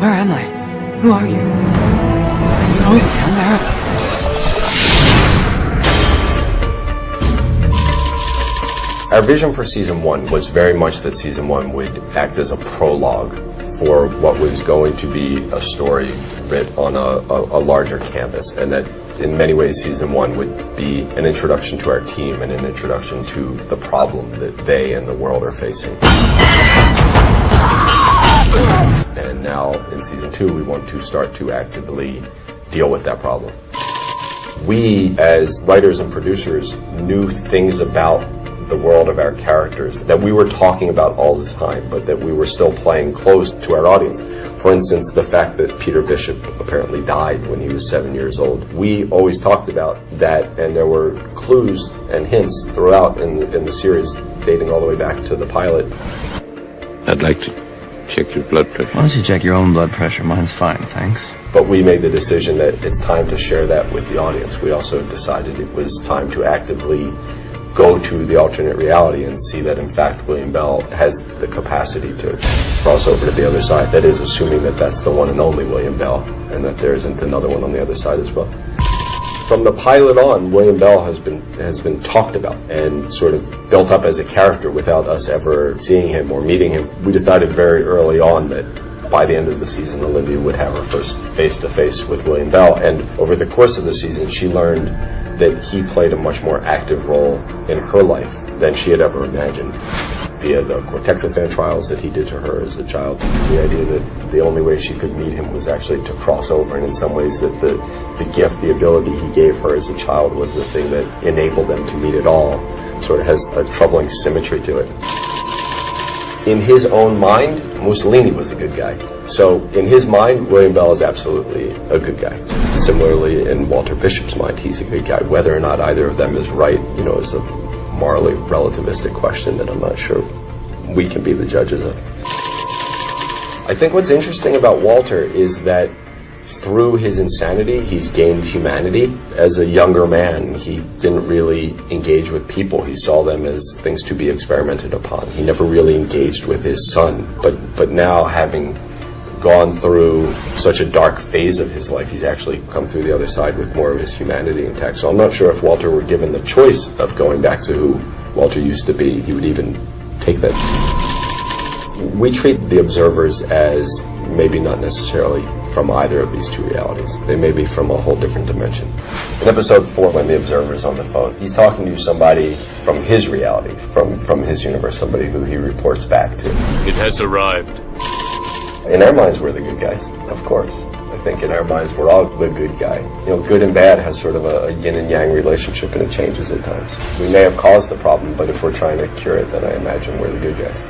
Where am I? Who are you? Oh, down there. Our vision for season 1 was very much that season 1 would act as a prologue for what was going to be a story writ on a larger canvas, and that in many ways season 1 would be an introduction to our team and an introduction to the problem that they and the world are facing. And now in season 2 we want to start to actively deal with that problem. We as writers and producers knew things about the world of our characters that we were talking about all the time, but that we were still playing close to our audience. For instance, the fact that Peter Bishop apparently died when he was 7 years old. We always talked about that, and there were clues and hints throughout in the series, dating all the way back to the pilot. I'd like to check your blood pressure. Why don't you check your own blood pressure? Mine's fine, thanks. But we made the decision that it's time to share that with the audience. We also decided it was time to actively go to the alternate reality and see that in fact William Bell has the capacity to cross over to the other side. That is, assuming that that's the one and only William Bell and that there isn't another one on the other side as well. From the pilot on, William Bell has been talked about and sort of built up as a character without us ever seeing him or meeting him. We decided very early on that by the end of the season Olivia would have her first face-to-face with William Bell, and over the course of the season she learned that he played a much more active role in her life than she had ever imagined, via the cortexiphan trials that he did to her as a child. The idea that the only way she could meet him was actually to cross over, and in some ways that the gift, the ability he gave her as a child was the thing that enabled them to meet at all, sort of has a troubling symmetry to it. In his own mind, Mussolini was a good guy. So in his mind, William Bell is absolutely a good guy. Similarly, in Walter Bishop's mind, he's a good guy. Whether or not either of them is right, is a morally relativistic question that I'm not sure we can be the judges of. I think what's interesting about Walter is that through his insanity, he's gained humanity. As a younger man, he didn't really engage with people. He saw them as things to be experimented upon. He never really engaged with his son. But now, having gone through such a dark phase of his life, he's actually come through the other side with more of his humanity intact. So I'm not sure if Walter were given the choice of going back to who Walter used to be, he would even take that. We treat the observers as maybe not necessarily from either of these two realities. They may be from a whole different dimension. In episode 4, when the observer's on the phone, he's talking to somebody from his reality, from his universe, somebody who he reports back to. It has arrived. In our minds, we're the good guys, of course. I think in our minds, we're all the good guy. Good and bad has sort of a yin and yang relationship, and it changes at times. We may have caused the problem, but if we're trying to cure it, then I imagine we're the good guys.